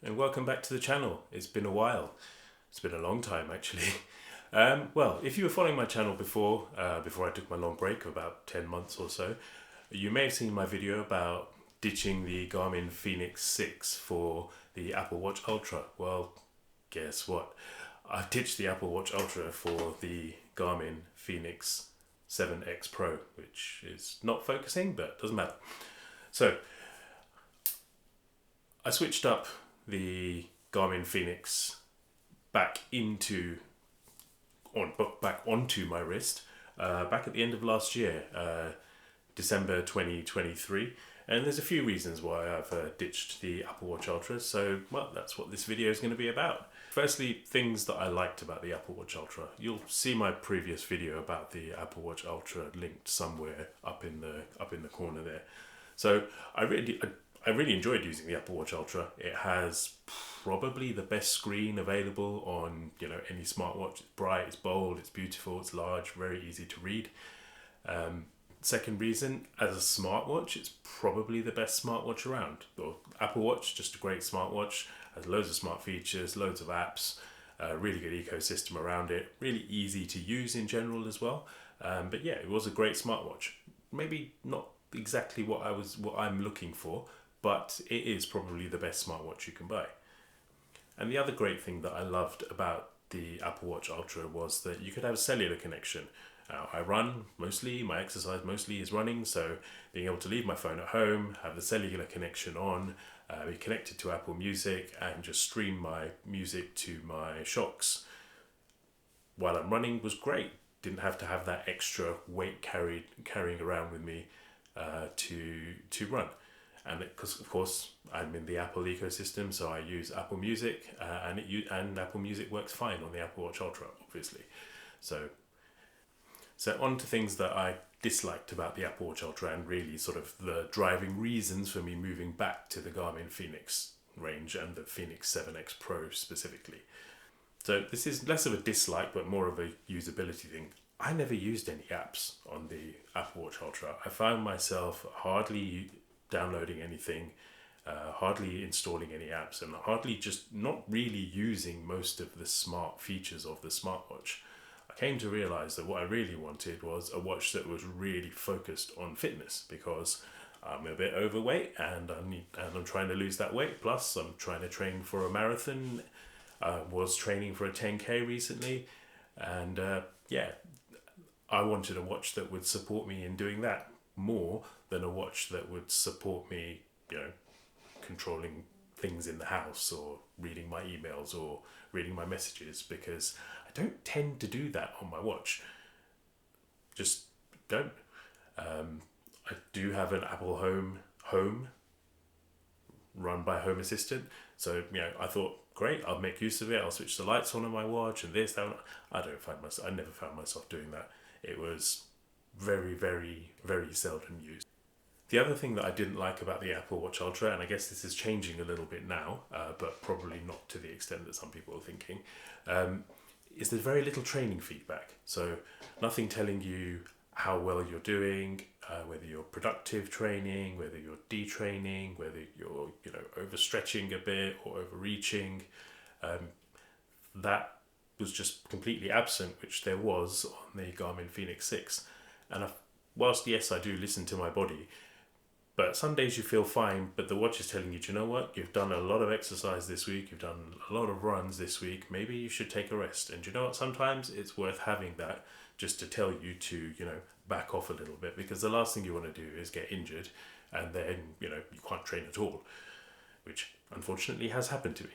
And welcome back to the channel. It's been a while. It's been a long time actually. Well, if you were following my channel before I took my long break of about 10 months or so, you may have seen my video about ditching the Garmin Fenix 6 for the Apple Watch Ultra. Well, guess what? I've ditched the Apple Watch Ultra for the Garmin Fenix 7X Pro, which is not focusing, but doesn't matter. So, I switched up the Garmin Fenix back onto my wrist back at the end of last year, December 2023, and there's a few reasons why I've ditched the Apple Watch Ultra. So, well, that's what this video is going to be about. Firstly, things that I liked about the Apple Watch Ultra. You'll see my previous video about the Apple Watch Ultra linked somewhere up in the corner there. So I really enjoyed using the Apple Watch Ultra. It has probably the best screen available on any smartwatch. It's bright, it's bold, it's beautiful, it's large, very easy to read. Second reason, as a smartwatch, it's probably the best smartwatch around. Or Apple Watch, just a great smartwatch, has loads of smart features, loads of apps, really good ecosystem around it, really easy to use in general as well. But yeah, it was a great smartwatch. Maybe not exactly what I'm looking for, but it is probably the best smartwatch you can buy. And the other great thing that I loved about the Apple Watch Ultra was that you could have a cellular connection. I run mostly, my exercise mostly is running, so being able to leave my phone at home, have the cellular connection on, be connected to Apple Music and just stream my music to my shocks while I'm running was great. Didn't have to have that extra weight carrying around with me to run. And because of course I'm in the Apple ecosystem, so I use Apple Music, and Apple Music works fine on the Apple Watch Ultra, obviously. So on to things that I disliked about the Apple Watch Ultra, and really sort of the driving reasons for me moving back to the Garmin Fenix range and the Fenix 7X Pro specifically. So this is less of a dislike, but more of a usability thing. I never used any apps on the Apple Watch Ultra. I found myself hardly downloading anything, hardly installing any apps, and hardly just not really using most of the smart features of the smartwatch. I came to realize that what I really wanted was a watch that was really focused on fitness, because I'm a bit overweight and I'm trying to lose that weight. Plus, I'm trying to train for a marathon. I was training for a 10K recently, and I wanted a watch that would support me in doing that more than a watch that would support me, controlling things in the house or reading my emails or reading my messages, because I don't tend to do that on my watch. Just don't. I do have an Apple Home run by Home Assistant, so I thought, great, I'll make use of it. I'll switch the lights on my watch and this, that. I never found myself doing that. It was very, very, very seldom used. The other thing that I didn't like about the Apple Watch Ultra, and I guess this is changing a little bit now, but probably not to the extent that some people are thinking, is there's very little training feedback. So nothing telling you how well you're doing, whether you're productive training, whether you're detraining, whether you're overstretching a bit or overreaching. That was just completely absent, which there was on the Garmin Fenix 6. And whilst yes, I do listen to my body, but some days you feel fine, but the watch is telling you, do you know what? You've done a lot of exercise this week, you've done a lot of runs this week, maybe you should take a rest. And do you know what? Sometimes it's worth having that just to tell you to, back off a little bit, because the last thing you want to do is get injured and then, you can't train at all, which unfortunately has happened to me.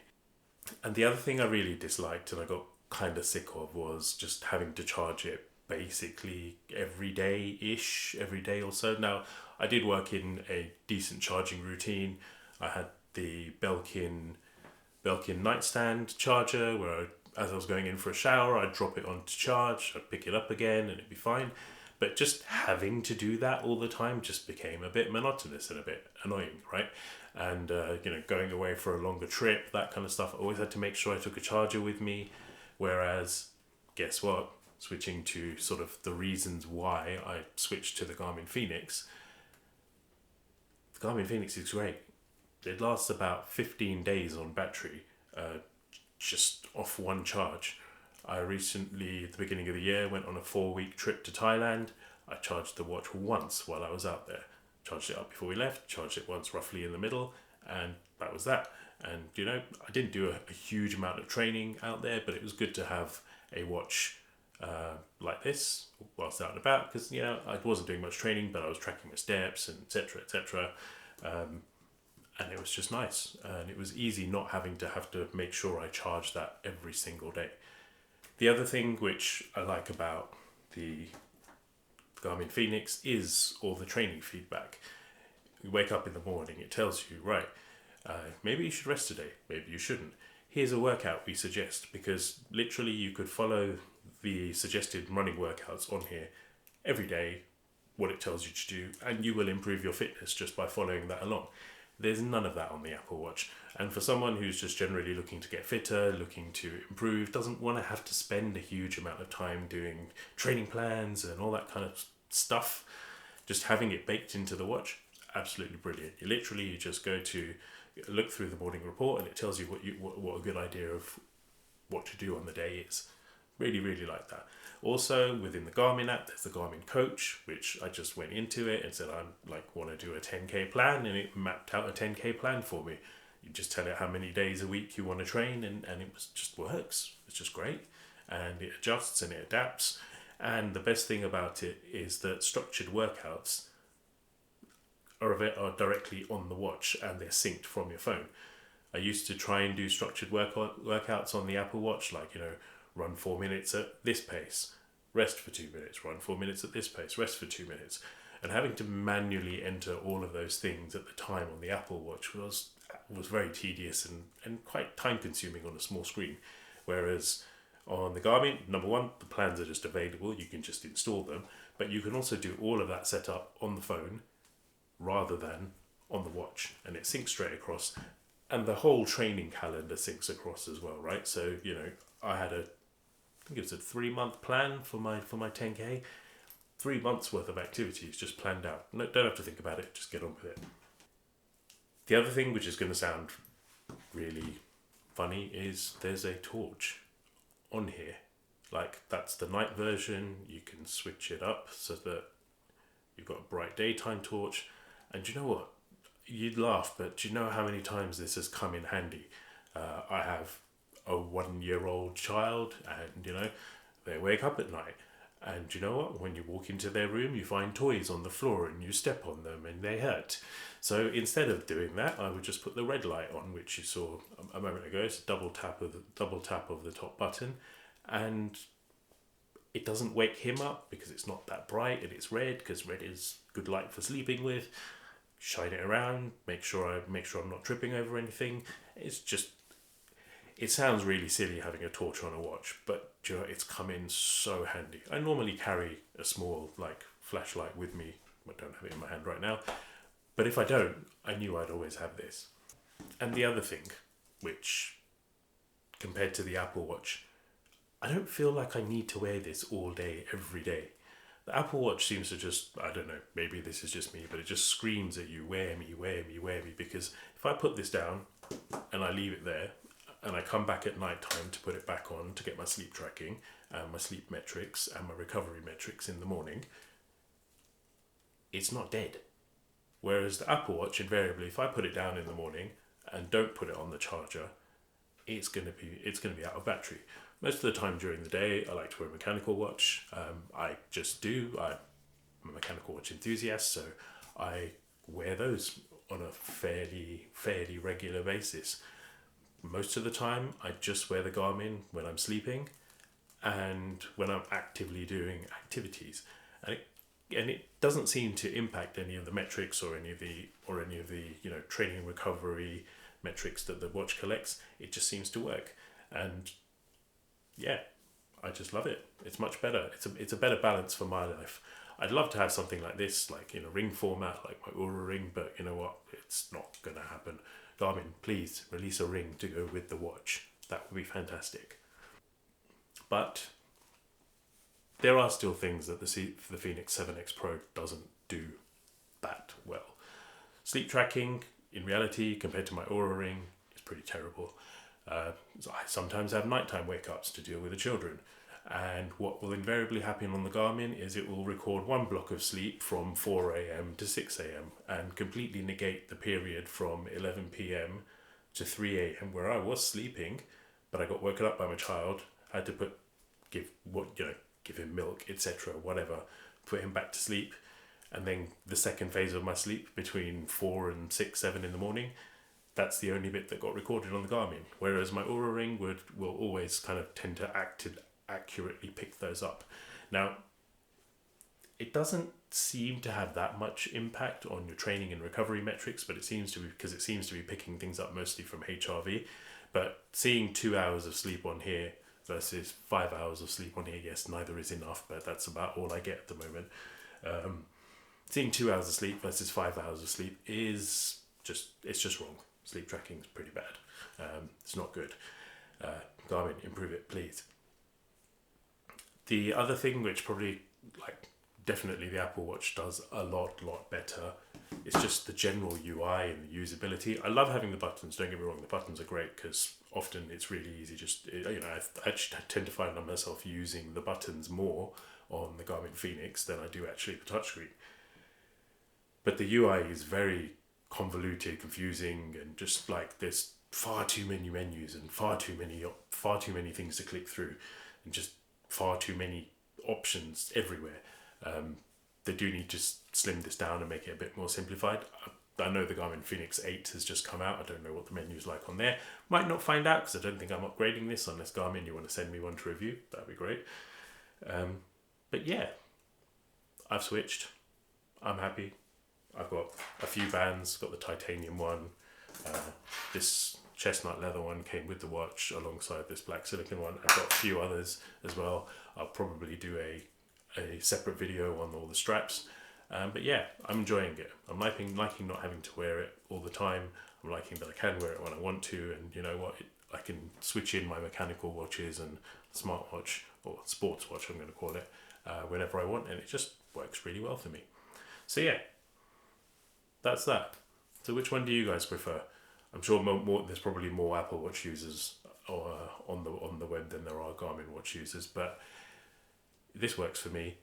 And the other thing I really disliked and I got kind of sick of was just having to charge it basically every day or so. Now, I did work in a decent charging routine. I had the Belkin nightstand charger where as I was going in for a shower, I'd drop it on to charge, I'd pick it up again and it'd be fine. But just having to do that all the time just became a bit monotonous and a bit annoying, right? And, going away for a longer trip, that kind of stuff, I always had to make sure I took a charger with me. Whereas, guess what? Switching to sort of the reasons why I switched to the Garmin Fenix. The Garmin Fenix is great. it lasts about 15 days on battery, just off one charge. I recently, at the beginning of the year, went on a 4-week trip to Thailand. I charged the watch once while I was out there. Charged it up before we left, charged it once roughly in the middle, and that was that. And I didn't do a huge amount of training out there, but it was good to have a watch like this whilst out and about, because I wasn't doing much training, but I was tracking my steps and etc. etc. And it was just nice, and it was easy not having to make sure I charged that every single day. The other thing which I like about the Garmin Fenix is all the training feedback. You wake up in the morning, it tells you, right, maybe you should rest today, maybe you shouldn't. Here's a workout we suggest, because literally you could follow the suggested running workouts on here every day, what it tells you to do, and you will improve your fitness just by following that along. There's none of that on the Apple Watch. And for someone who's just generally looking to get fitter, looking to improve, doesn't want to have to spend a huge amount of time doing training plans and all that kind of stuff, just having it baked into the watch, absolutely brilliant. You just go to look through the morning report and it tells you what a good idea of what to do on the day is. Really, really like that. Also, within the Garmin app, there's the Garmin Coach, which I just went into it and said I want to do a 10k plan, and it mapped out a 10k plan for me. You just tell it how many days a week you want to train, and it just works. It's just great, and it adjusts and it adapts. And the best thing about it is that structured workouts are directly on the watch, and they're synced from your phone. I used to try and do structured workouts on the Apple Watch, run 4 minutes at this pace, rest for 2 minutes, run 4 minutes at this pace, rest for 2 minutes. And having to manually enter all of those things at the time on the Apple Watch was very tedious and quite time consuming on a small screen. Whereas on the Garmin, number one, the plans are just available, you can just install them, but you can also do all of that setup on the phone rather than on the watch, and it syncs straight across. And the whole training calendar syncs across as well, right? So, I had I think it was a 3-month plan for my 10k. 3 months worth of activities just planned out. No, don't have to think about it, just get on with it. The other thing, which is going to sound really funny, is there's a torch on here. That's the night version. You can switch it up so that you've got a bright daytime torch. And do you know what? You'd laugh, but do you know how many times this has come in handy? I have a 1-year-old child, and they wake up at night, and you know what, when you walk into their room you find toys on the floor and you step on them and they hurt. So instead of doing that, I would just put the red light on, which you saw a moment ago. It's a double tap of the top button, and it doesn't wake him up because it's not that bright, and it's red because red is good light for sleeping with. Shine it around, make sure I'm not tripping over anything. It sounds really silly having a torch on a watch, but it's come in so handy. I normally carry a small flashlight with me. I don't have it in my hand right now, but if I don't, I knew I'd always have this. And the other thing, which compared to the Apple Watch, I don't feel like I need to wear this all day, every day. The Apple Watch seems to just, I don't know, maybe this is just me, but it just screams at you, wear me, wear me, wear me, because if I put this down and I leave it there, and I come back at night time to put it back on to get my sleep tracking and my sleep metrics and my recovery metrics in the morning, it's not dead. Whereas the Apple Watch, invariably, if I put it down in the morning and don't put it on the charger, it's gonna be out of battery. Most of the time during the day, I like to wear a mechanical watch. I'm a mechanical watch enthusiast, so I wear those on a fairly regular basis. Most of the time, I just wear the Garmin when I'm sleeping and when I'm actively doing activities, and it doesn't seem to impact any of the metrics or any of the training and recovery metrics that the watch collects. It just seems to work, and yeah, I just love it. It's much better. It's a better balance for my life. I'd love to have something like this, in a ring format, like my Oura ring, but you know what? It's not going to happen. Garmin, please release a ring to go with the watch. That would be fantastic. But there are still things that the Fenix 7X Pro doesn't do that well. Sleep tracking in reality, compared to my Oura Ring, it's pretty terrible. So I sometimes have nighttime wake-ups to deal with the children. And what will invariably happen on the Garmin is it will record one block of sleep from 4 a.m. to 6 a.m. and completely negate the period from 11 p.m. to 3 a.m. where I was sleeping, but I got woken up by my child, had to give him milk, etc., whatever, put him back to sleep, and then the second phase of my sleep between 4 and 6, 7 in the morning, that's the only bit that got recorded on the Garmin. Whereas my Oura Ring will always kind of tend to accurately pick those up. Now, it doesn't seem to have that much impact on your training and recovery metrics, but it seems to be because it seems to be picking things up mostly from HRV. But seeing 2 hours of sleep on here versus 5 hours of sleep on here, yes, neither is enough, but that's about all I get at the moment. Seeing 2 hours of sleep versus 5 hours of sleep is just wrong. Sleep tracking is pretty bad. It's not good. Garmin, improve it, please. The other thing which probably, definitely the Apple Watch does a lot better, it's just the general UI and the usability. I love having the buttons, don't get me wrong, the buttons are great because often it's really easy, I tend to find myself using the buttons more on the Garmin Fenix than I do actually the touchscreen. But the UI is very convoluted, confusing, and just there's far too many menus and far too many things to click through, and just far too many options everywhere. They do need to slim this down and make it a bit more simplified. I know the Garmin Fenix 8 has just come out. I don't know what the menu's like on there. Might not find out because I don't think I'm upgrading this, unless Garmin, you want to send me one to review. That'd be great. But yeah, I've switched. I'm happy. I've got a few bands, got the titanium one. This chestnut leather one came with the watch alongside this black silicone one. I've got a few others as well. I'll probably do a separate video on all the straps. But yeah, I'm enjoying it. I'm liking not having to wear it all the time. I'm liking that I can wear it when I want to, and you know what, I can switch in my mechanical watches and smartwatch, or sports watch I'm going to call it, whenever I want, and it just works really well for me. So yeah, that's that. So which one do you guys prefer? I'm sure there's probably more Apple Watch users on the web than there are Garmin watch users, but this works for me.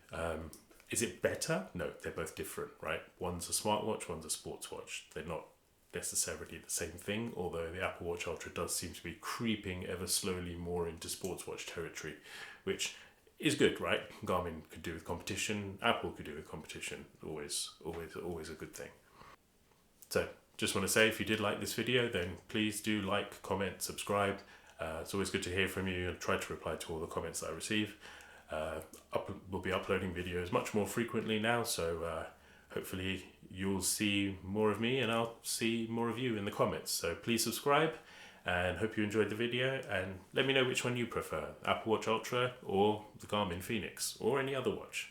Is it better? No, they're both different, right? One's a smartwatch, one's a sports watch. They're not necessarily the same thing, although the Apple Watch Ultra does seem to be creeping ever slowly more into sports watch territory, which is good, right? Garmin could do with competition, Apple could do with competition. Always a good thing. So, just want to say, if you did like this video, then please do like, comment, subscribe. It's always good to hear from you. I try to reply to all the comments that I receive. We'll be uploading videos much more frequently now, so hopefully you'll see more of me and I'll see more of you in the comments. So please subscribe, and hope you enjoyed the video, and let me know which one you prefer, Apple Watch Ultra or the Garmin Fenix or any other watch.